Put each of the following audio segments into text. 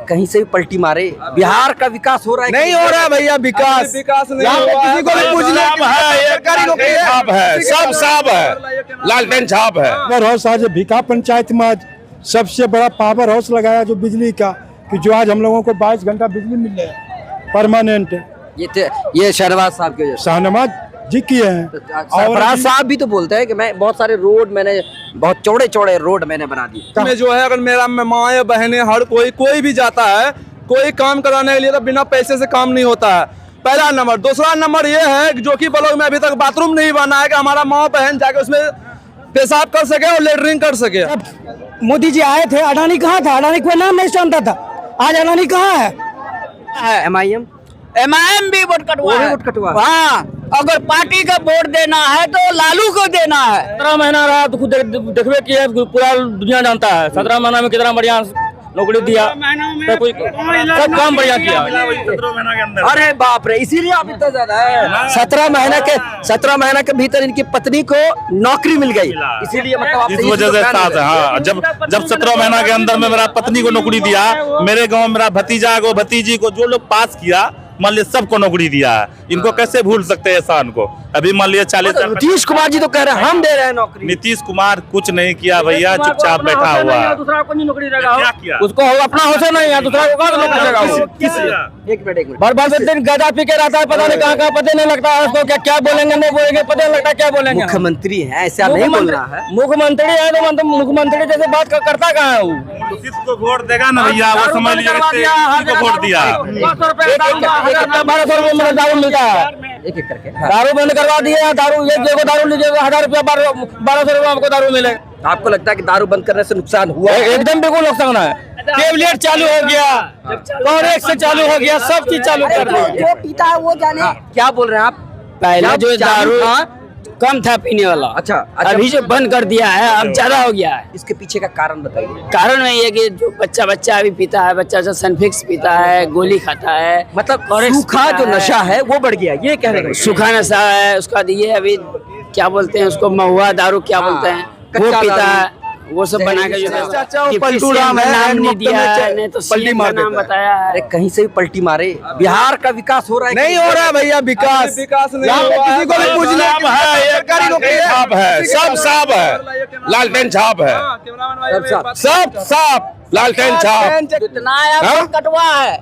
कहीं से भी पलटी मारे, बिहार का विकास हो रहा है? नहीं हो रहा है भैया विकास नहीं हुआ है। किसी को भी पूछना छाप है, सब साफ है, लालटेन छाप है। पावर हाउस आज भिका पंचायत में आज सबसे बड़ा पावर हाउस लगाया जो बिजली का, कि जो आज हम लोगों को 22 घंटा बिजली मिल रहा है परमानेंट। ये शहनवाज साहब के शाहनवाज जी किए हैं। सरफराज साहब भी तो बोलते हैं कि मैं बहुत सारे रोड, मैंने बहुत चौड़े चौड़े रोड मैंने बना दिए। में जो है अगर मेरा माँ बहने हर कोई भी जाता है कोई काम कराने के लिए तो बिना पैसे से काम नहीं होता है, पहला नंबर। दूसरा नंबर ये है कि जो कि ब्लॉक में अभी तक बाथरूम नहीं बना है कि हमारा माँ बहन जाके उसमें पेशाब कर सके और लेटरिन कर सके। मोदी जी आए थे, अडानी कहाँ था? अडानी कोई नाम नहीं जानता था, आज अडानी कहाँ है? MIM भी वोट कटवा है। हाँ, अगर पार्टी का वोट देना है तो लालू को देना है। 17 महीना रहा तो खुद देखबे किया, पूरा दुनिया जानता है 17 महीना में कितना बढ़िया नौकरी दिया, सब काम बढ़िया किया 17 महीना के अंदर। अरे बाप रे, इसीलिए आप इतना ज्यादा है। 17 महीना के भीतर इनकी पत्नी को नौकरी मिल गई, इसीलिए मतलब इस वजह से साथ है। हाँ, जब 17 महीना के अंदर में मेरा पत्नी को नौकरी दिया, मेरे गांव मेरा भतीजा को भतीजी को जो लोग पास किया मान लिया सबको नौकरी दिया है, इनको कैसे भूल सकते हैं एहसान को। अभी मान लिया 40 नीतीश कुमार जी तो कह रहे हैं हम दे रहे हैं नौकरी। नीतीश कुमार कुछ नहीं किया भैया, चुपचाप बैठा हुआ है। दूसरा को नहीं नौकरी देगा, क्या किया? उसको अपना हौसला नहीं है, दूसरा को नौकरी देगा। एक मिनट बार दिन गदा पी के रहता है, पता नहीं कहाँ पता नहीं लगता है उसको, क्या बोलेंगे नहीं बोलेंगे पता नहीं लगता क्या बोलेंगे। मुख्यमंत्री है, ऐसा नहीं बोलना है। मुख्यमंत्री है तो मतलब मुख्यमंत्री जैसे बात करता कहाँ है वो? किसको वोट देगा ना भैया, वो समझ लीजिए किसको वोट दिया। 1200 रुपये में दारू मिलता है, एक करके दारू बंद करवा दिए। दारू एक जगह दारू लीजिएगा 1000 रुपया, 1200 रुपया आपको दारू मिलेगा। आपको लगता है कि दारू बंद करने से नुकसान हुआ? एकदम बिल्कुल नुकसान है। टेबलेट चालू हो गया, कॉरेक्स से चालू हो गया, सब चीज चालू कर दिया। जो पीता है वो जाने। क्या बोल रहे हैं आप? पहला जो दारू कम था पीने वाला, अच्छा अभी जो बंद कर दिया है अब ज्यादा हो गया है। इसके पीछे का कारण बताइए। कारण वही है कि जो बच्चा अभी पीता है, बच्चा सनफिक्स पीता है, गोली खाता है, मतलब सूखा जो नशा है वो बढ़ गया, ये कहने का। सूखा नशा है उसका, ये अभी क्या बोलते हैं उसको, महुआ दारू क्या बोलते हैं, वो पीता है, वो सब बना के जो पलटू राम है, नाम नहीं दिया है, नहीं तो पलटी मार नाम बताया है। अरे कहीं से भी पलटी मारे, बिहार का विकास हो रहा है? नहीं हो रहा है भैया विकास नहीं हुआ है। किसी को भी पूछना छाप है, सब साफ है, लालटेन छाप है, सब साफ लालटेन छाप। जितना आया वोट कटवा है।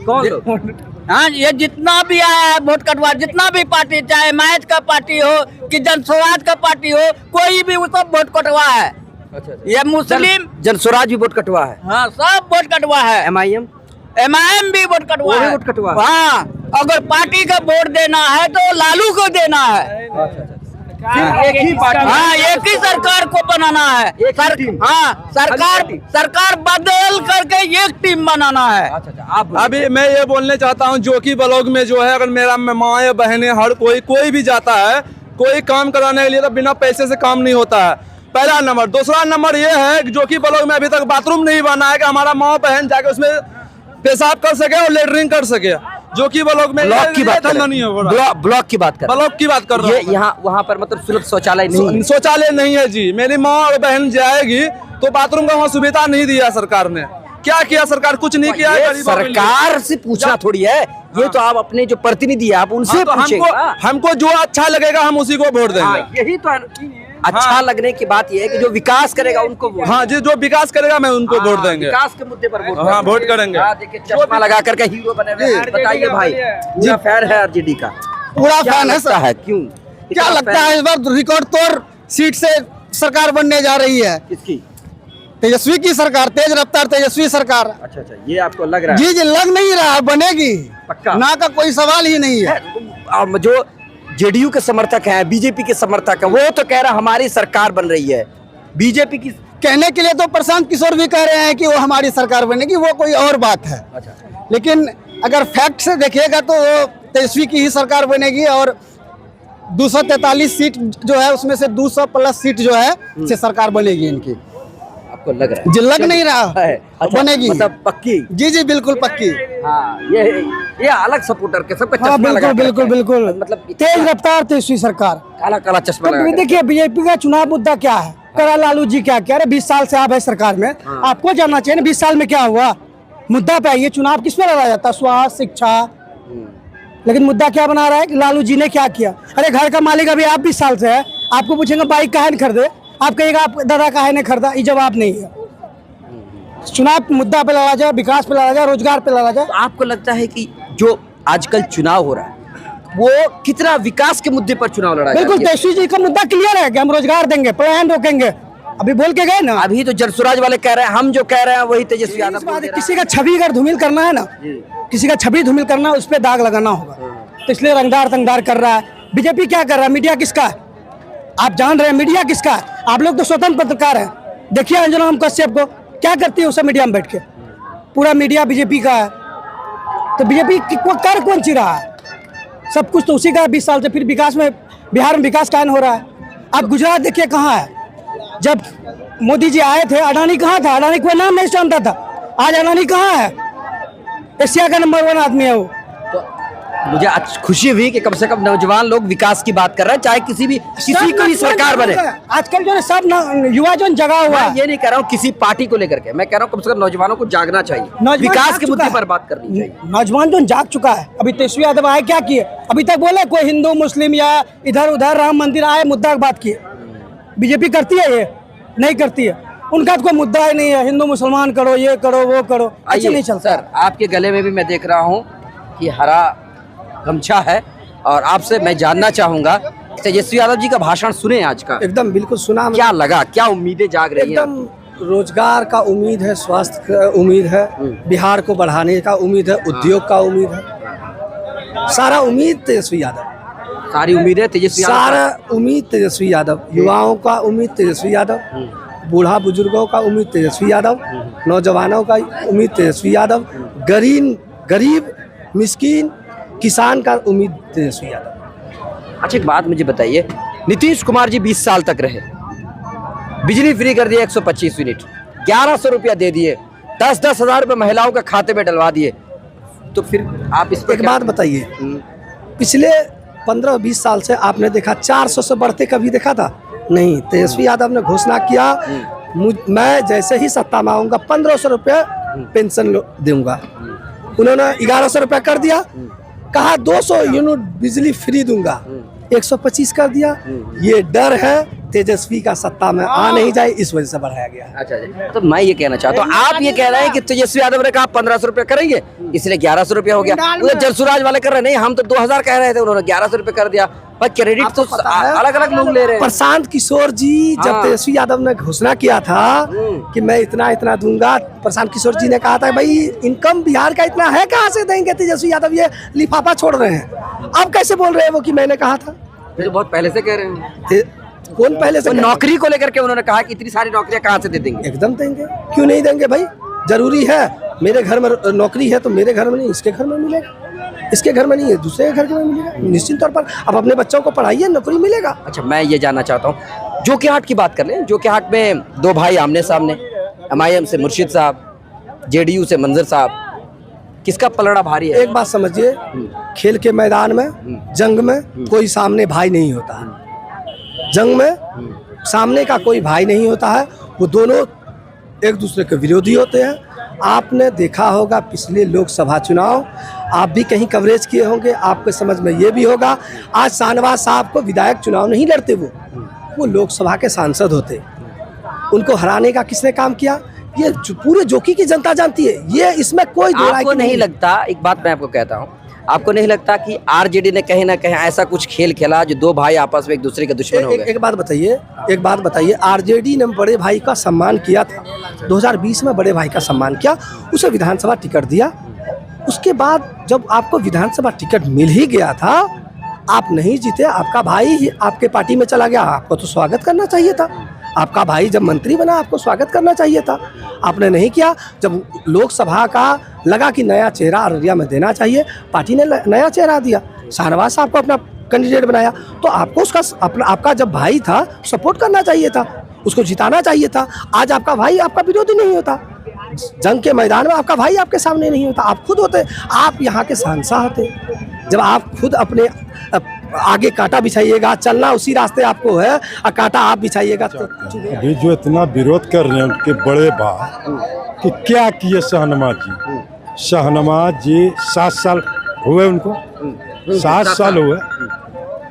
कौन? हाँ, ये जितना भी आया है वोट कटवा, जितना भी पार्टी, चाहे हिमायत का पार्टी हो कि जनस्वराज का पार्टी हो, कोई भी वो सब वोट कटवा है। अच्छा, ये मुस्लिम जनस्वराज भी वोट कटवा है। हाँ, सब वोट कटवा है। MIM भी वोट कटवा है। वोट कटवा। हाँ, अगर पार्टी का वोट देना है तो लालू को देना है। एक ही पार्टी, हाँ, एक ही सरकार को बनाना है। हाँ, सरकार बदल करके एक टीम बनाना है। आप अभी मैं ये बोलने चाहता हूँ जो कि ब्लॉक में जो है अगर मेरा माँ बहने हर कोई भी जाता है कोई काम कराने के लिए तो बिना पैसे से काम नहीं होता है, पहला नंबर। दूसरा नंबर ये है कि जो कि ब्लॉक में अभी तक बाथरूम नहीं बना है कि हमारा माँ बहन जाके उसमें पेशाब कर सके और लेटरिन कर सके, जो कि ब्लॉक में ब्लॉक की बात नहीं हो रहा। ब्लॉक की बात कर रहा हूँ। यहाँ वहाँ पर मतलब सुलभ शौचालय नहीं, शौचालय नहीं है जी। मेरी माँ और बहन जाएगी तो बाथरूम का वहाँ सुविधा नहीं दिया सरकार ने। क्या किया सरकार? कुछ नहीं किया। सरकार से पूछना थोड़ी है, ये तो आप अपने जो प्रतिनिधि है आप उनसे पूछेगा। हमको जो अच्छा लगेगा हम उसी को वोट देंगे। यही तो अच्छा लगने की बात ये है कि जो विकास करेगा उनको वोट। हाँ जी, जो विकास करेगा मैं उनको वोट देंगे। विकास के मुद्दे पर वोट। हाँ, वोट करेंगे। देखिए चश्मा लगा करके हीरो बने हुए हैं। बताइए भाई, जी फैन है RJD का? पूरा फैन है सर। है क्यों? क्या लगता है इस बार रिकॉर्ड तोड़ सीट से सरकार बनने जा रही है? किसकी? तेजस्वी की सरकार, तेज रफ्तार तेजस्वी सरकार। अच्छा, ये आपको लग रहा है? जी, लग नहीं रहा है, बनेगी पक्का ना का कोई सवाल ही नहीं है। और जो JDU के समर्थक हैं, BJP के समर्थक हैं, वो तो कह रहा हमारी सरकार बन रही है। बीजेपी की कहने के लिए तो प्रशांत किशोर भी कह रहे हैं कि वो हमारी सरकार बनेगी, वो कोई और बात है। अच्छा, लेकिन अगर फैक्ट से देखिएगा तो तेजस्वी की ही सरकार बनेगी और 243 सीट जो है उसमें से 200 प्लस सीट जो है से सरकार बनेगी इनकी। आपको लग रहा है? जी, लग नहीं रहा है। अच्छा, बनेगी मतलब पक्की? जी, बिल्कुल पक्की। हाँ, ये अलग सपोर्टर के सबका हाँ, चश्मा लगा बिल्कुल मतलब तेज रफ्तार तेजस्वी सरकार, काला चश्मा लगा। देखिए बीजेपी का चुनाव मुद्दा क्या है, करा लालू जी क्या कह रहे, 20 साल से आप है सरकार में, आपको जानना चाहिए ना 20 साल में क्या हुआ। मुद्दा पे आइए, चुनाव किस पे लड़ा जाता है? स्वास्थ्य, शिक्षा। लेकिन मुद्दा क्या बना रहा है कि लालू जी ने क्या किया। अरे घर का मालिक अभी आप 20 साल से है, आपको पूछेंगे बाइक काहे ने खरीदे, आप कहिएगा आप दादा काहे ने खरीदा, ये जवाब नहीं है। चुनाव मुद्दा पे लड़ा जाए, विकास पे लड़ा जाए, रोजगार पे लड़ा जाए। तो आपको लगता है कि जो आजकल चुनाव हो रहा है वो कितना विकास के मुद्दे पर चुनाव लड़ा बिल्कुल, जाए? तेजस्वी जी का मुद्दा क्लियर है कि हम रोजगार देंगे, पलायन रोकेंगे, अभी बोल के गए ना। अभी तो जलसुराज वाले कह रहे हैं, हम जो कह रहे हैं वही तेजस्वी यादव इस बोल बात दे है, रहा है। किसी का छवि अगर धूमिल करना है ना, किसी का छवि धूमिल करना है, उस पर दाग लगाना होगा। तो इसलिए रंगदार तंगदार कर रहा है। बीजेपी क्या कर रहा है? मीडिया किसका है? आप जान रहे हैं मीडिया किसका है? आप लोग तो स्वतंत्र पत्रकार हैं। देखिए अंजना हम कश्यप को क्या करती है उसे मीडिया में बैठ के, पूरा मीडिया बीजेपी का है। तो बीजेपी कर कौन सी रहा है? सब कुछ तो उसी का है 20 साल से। फिर विकास में, बिहार में विकास कायम हो रहा है। आप गुजरात देखिए कहाँ है। जब मोदी जी आए थे अडानी कहाँ था? अडानी कोई नाम नहीं जानता था। आज अडानी कहाँ है? एशिया का नंबर 1 आदमी है वो। मुझे आज खुशी हुई कि कम से कम नौजवान लोग विकास की बात कर रहे हैं, चाहे किसी को भी सरकार बने। आजकल जो है सब युवा जो जगा हुआ मैं है। ये नहीं कह रहा हूँ किसी पार्टी को लेकर के, मैं कह रहा हूँ कम से कम नौजवानों को जागना चाहिए, नौजवान विकास जाग के चुका मुद्दे है। पर बात करनी चाहिए। नौजवान जो जाग चुका है। अभी तेजस्वी यादव आए क्या किए? अभी तक बोले कोई हिंदू मुस्लिम या इधर उधर राम मंदिर आए मुद्दा की बात किए। बीजेपी करती है ये? नहीं करती है। उनका तो कोई मुद्दा ही नहीं है, हिंदू मुसलमान करो, ये करो, वो करो, ऐसे नहीं चलता। सर, आपके गले में भी मैं देख रहा हूँ कि हरा गमछा है, और आपसे मैं जानना चाहूंगा तेजस्वी यादव जी का भाषण सुने आज का, एकदम बिल्कुल सुना। क्या लगा, क्या उम्मीदें जाग रही हैं? एकदम रोजगार का उम्मीद है, स्वास्थ्य का उम्मीद है, बिहार को बढ़ाने का उम्मीद है, उद्योग का उम्मीद है, सारा उम्मीद तेजस्वी यादव। सारी उम्मीदें तेजस्वी यादव। सारा उम्मीद तेजस्वी यादव। युवाओं का उम्मीद तेजस्वी यादव, बूढ़ा बुजुर्गों का उम्मीद तेजस्वी यादव, नौजवानों का उम्मीद तेजस्वी यादव, गरीब मिस्कीन किसान का उम्मीद तेजस्वी यादव। अच्छा एक बात मुझे बताइए, नीतीश कुमार जी 20 साल तक रहे, बिजली फ्री कर दिया 125 यूनिट, 1100 रुपया दे दिए, 10-10 हजार रुपये महिलाओं के खाते में डलवा दिए, तो फिर आप इस पर एक बात बताइए, पिछले 15-20 साल से आपने देखा 400 से बढ़ते कभी देखा था? नहीं। तेजस्वी यादव ने घोषणा किया मैं जैसे ही सत्ता में आऊंगा 1500 रुपये पेंशन दूंगा। उन्होंने 1100 रुपया कर दिया, कहा 200 यूनिट बिजली फ्री दूंगा, 125 कर दिया। ये डर है तेजस्वी का सत्ता में आ नहीं जाए, इस वजह से बढ़ाया गया है। अच्छा, तो मैं ये कहना चाहता हूँ, आप ये कह रहे हैं कि तेजस्वी यादव ने कहा 1500 रुपये करेंगे, इसलिए 1100 रुपया हो गया। उधर जलसुराज वाले कर रहे नहीं, हम तो 2000 कह रहे थे, उन्होंने 1100 रुपये कर दिया। पर क्रेडिट तो अलग अलग लोग ले रहे हैं। प्रशांत किशोर जी जब तेजस्वी यादव ने घोषणा किया था कि मैं इतना दूंगा, प्रशांत किशोर जी ने कहा था भाई इनकम बिहार का इतना है, कहाँ से देंगे तेजस्वी यादव, ये लिफाफा छोड़ रहे हैं। अब कैसे बोल रहे हैं वो कि मैंने कहा था? ये तो बहुत पहले से कह रहे हैं। कौन पहले से? नौकरी को लेकर के उन्होंने कहा कि इतनी सारी नौकरियां कहाँ से दे देंगे? एकदम देंगे, क्यों नहीं देंगे भाई? जरूरी है। मेरे घर में नौकरी है तो मेरे घर में नहीं, इसके घर में मिलेगा, इसके घर में नहीं है दूसरे के घर में मिलेगा, निश्चित तौर पर। अब अपने बच्चों को पढ़ाइए, नौकरी मिलेगा। अच्छा, मैं ये जानना चाहता हूँ, जोकीहाट की बात कर लें। जोकीहाट में 2 भाई आमने सामने, MIM से मुर्शिद साहब, JDU से मंजर साहब, किसका पलड़ा भारी है? एक बात समझिए, खेल के मैदान में, जंग में कोई सामने भाई नहीं होता है। जंग में सामने का कोई भाई नहीं होता है, वो दोनों एक दूसरे के विरोधी होते हैं। आपने देखा होगा पिछले लोकसभा चुनाव, आप भी कहीं कवरेज किए होंगे, आपके समझ में ये भी होगा। आज शाहनवाज साहब को विधायक चुनाव नहीं लड़ते, वो लोकसभा के सांसद होते। उनको हराने का किसने काम किया? ये पूरे जोकी की जनता जानती है। ये इसमें कोई दो राय आपको नहीं लगता, एक बात मैं आपको कहता हूँ, आपको नहीं लगता कि RJD ने कहीं ना कहीं ऐसा कुछ खेल खेला जो 2 भाई आपस में एक दूसरे के दुश्मन हो गए? एक बात बताइए, RJD ने बड़े भाई का सम्मान किया था, 2020 में बड़े भाई का सम्मान किया, उसे विधानसभा टिकट दिया। उसके बाद जब आपको विधानसभा टिकट मिल ही गया था, आप नहीं जीते, आपका भाई ही आपके पार्टी में चला गया, आपको तो स्वागत करना चाहिए था। आपका भाई जब मंत्री बना, आपको स्वागत करना चाहिए था, आपने नहीं किया। जब लोकसभा का लगा कि नया चेहरा अररिया में देना चाहिए, पार्टी ने नया चेहरा दिया, शाहनवाज साहब को अपना कैंडिडेट बनाया, तो आपको उसका आपका जब भाई था सपोर्ट करना चाहिए था, उसको जिताना चाहिए था। आज आपका भाई आपका विरोधी नहीं होता, जंग के मैदान में आपका भाई आपके सामने नहीं होता, आप खुद होते, आप यहाँ के सांसद होते। जब आप खुद अपने आगे कांटा बिछाइएगा, चलना उसी रास्ते आपको है, और कांटा आप बिछाइएगा तो अभी जो इतना विरोध कर रहे हैं उनके बड़े भाई, कि क्या किए शहनवाज जी। शहनवाज जी 7 साल हुए उनको, 7 साल हुए।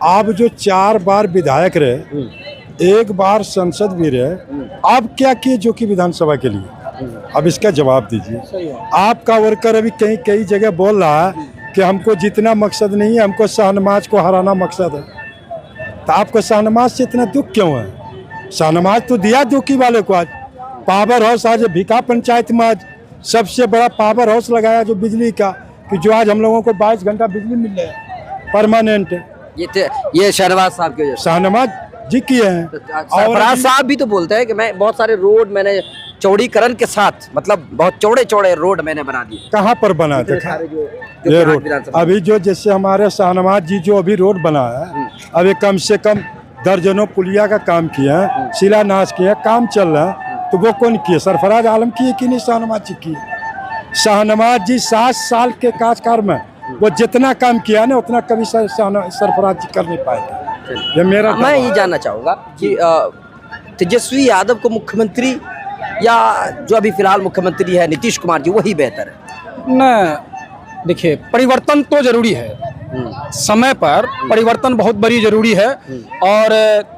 आप जो 4 बार विधायक रहे, 1 बार संसद भी रहे, आप क्या किए जो कि विधानसभा के लिए? अब इसका जवाब दीजिए। आपका वर्कर अभी कई जगह बोल रहा है कि हमको जितना मकसद नहीं है, हमको शहनवाज को हराना मकसद है। तो आपको शहनवाज से इतना दुख क्यों है? शहनवाज तो दिया दुखी वाले को। आज पावर हाउस, आज भिका पंचायत में आज सबसे बड़ा पावर हाउस लगाया जो बिजली का, कि जो आज हम लोगों को 22 घंटा बिजली मिल रहा है परमानेंट। ये शहनवाज साहब की वजह से। शहनवाज जी किए हैं। सरफराज साहब भी तो बोलते हैं कि मैं बहुत सारे रोड मैंने चौड़ीकरण के साथ, मतलब बहुत चौड़े चौड़े रोड मैंने बना दिए। कहाँ पर बना देखा ये रोड? अभी जो जैसे हमारे शहनवाज जी जो अभी रोड बनाया है, अभी कम से कम दर्जनों पुलिया का काम किया है, शिलान्यास किया, काम चल रहा है। तो वो कौन किए? सरफराज आलम किए कि नहीं शहनवाज जी किए? शहनवाज जी 7 साल के कार्यकाल में वो जितना काम किया ना, उतना कभी सरफराज जी कर नहीं पाए। ये मेरा मैं ये जानना चाहूँगा कि तेजस्वी यादव को मुख्यमंत्री या जो अभी फिलहाल मुख्यमंत्री है नीतीश कुमार जी, वही बेहतर है? न देखिए, परिवर्तन तो जरूरी है, समय पर परिवर्तन बहुत बड़ी जरूरी है। और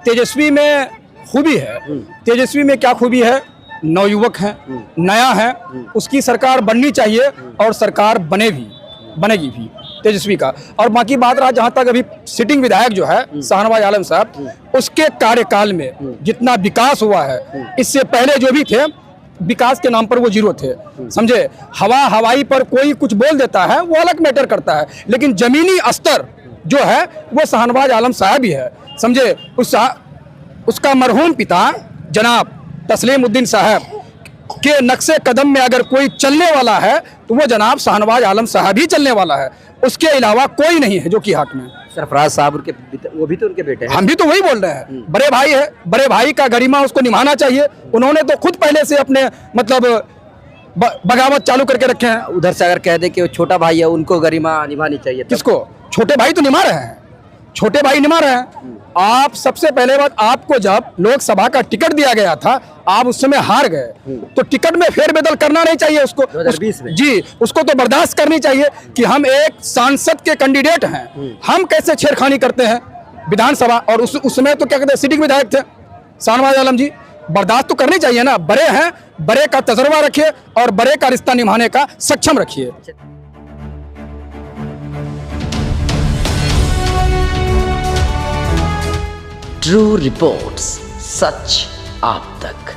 तेजस्वी में खूबी है। तेजस्वी में क्या खूबी है? नवयुवक है, नया है, उसकी सरकार बननी चाहिए और सरकार बनेगी भी तेजस्वी का। और बाकी बात रहा जहाँ तक अभी सिटिंग विधायक जो है शहनवाज आलम साहब, उसके कार्यकाल में जितना विकास हुआ है, इससे पहले जो भी थे विकास के नाम पर वो जीरो थे, समझे। हवाई पर कोई कुछ बोल देता है, वो अलग मैटर करता है, लेकिन जमीनी स्तर जो है वो शहनवाज आलम साहब ही है, समझे। उसका मरहूम पिता जनाब तस्लीमुद्दीन साहब के नक्शे कदम में अगर कोई चलने वाला है तो वो जनाब शहनवाज आलम साहब ही चलने वाला है, उसके अलावा कोई नहीं है जो कि हाथ में। सरफराज साहब वो भी तो उनके बेटे हैं। हम भी तो वही बोल रहे हैं, बड़े भाई है, बड़े भाई का गरिमा उसको निभाना चाहिए। उन्होंने तो खुद पहले से अपने मतलब बगावत चालू करके रखे हैं। उधर से अगर कह दे कि वो छोटा भाई है, उनको गरिमा निभानी चाहिए। किसको? छोटे भाई तो निभा रहे हैं, छोटे भाई निभा रहे हैं। आप सबसे पहले बात, आपको जब लोकसभा का टिकट दिया गया था, आप उस समय हार गए, तो टिकट में फेरबदल करना नहीं चाहिए उसको। 2020 में जी, उसको तो बर्दाश्त करनी चाहिए कि हम एक सांसद के कैंडिडेट हैं, हम कैसे छेड़खानी करते हैं विधानसभा। और उस समय तो क्या कहते हैं, सिटिंग विधायक थे शहनवाज आलम जी, बर्दाश्त तो करनी चाहिए ना। बड़े हैं, बड़े का तजर्बा रखिए और बड़े का रिश्ता निभाने का सक्षम रखिए। ट्रू रिपोर्ट्स, सच आप तक।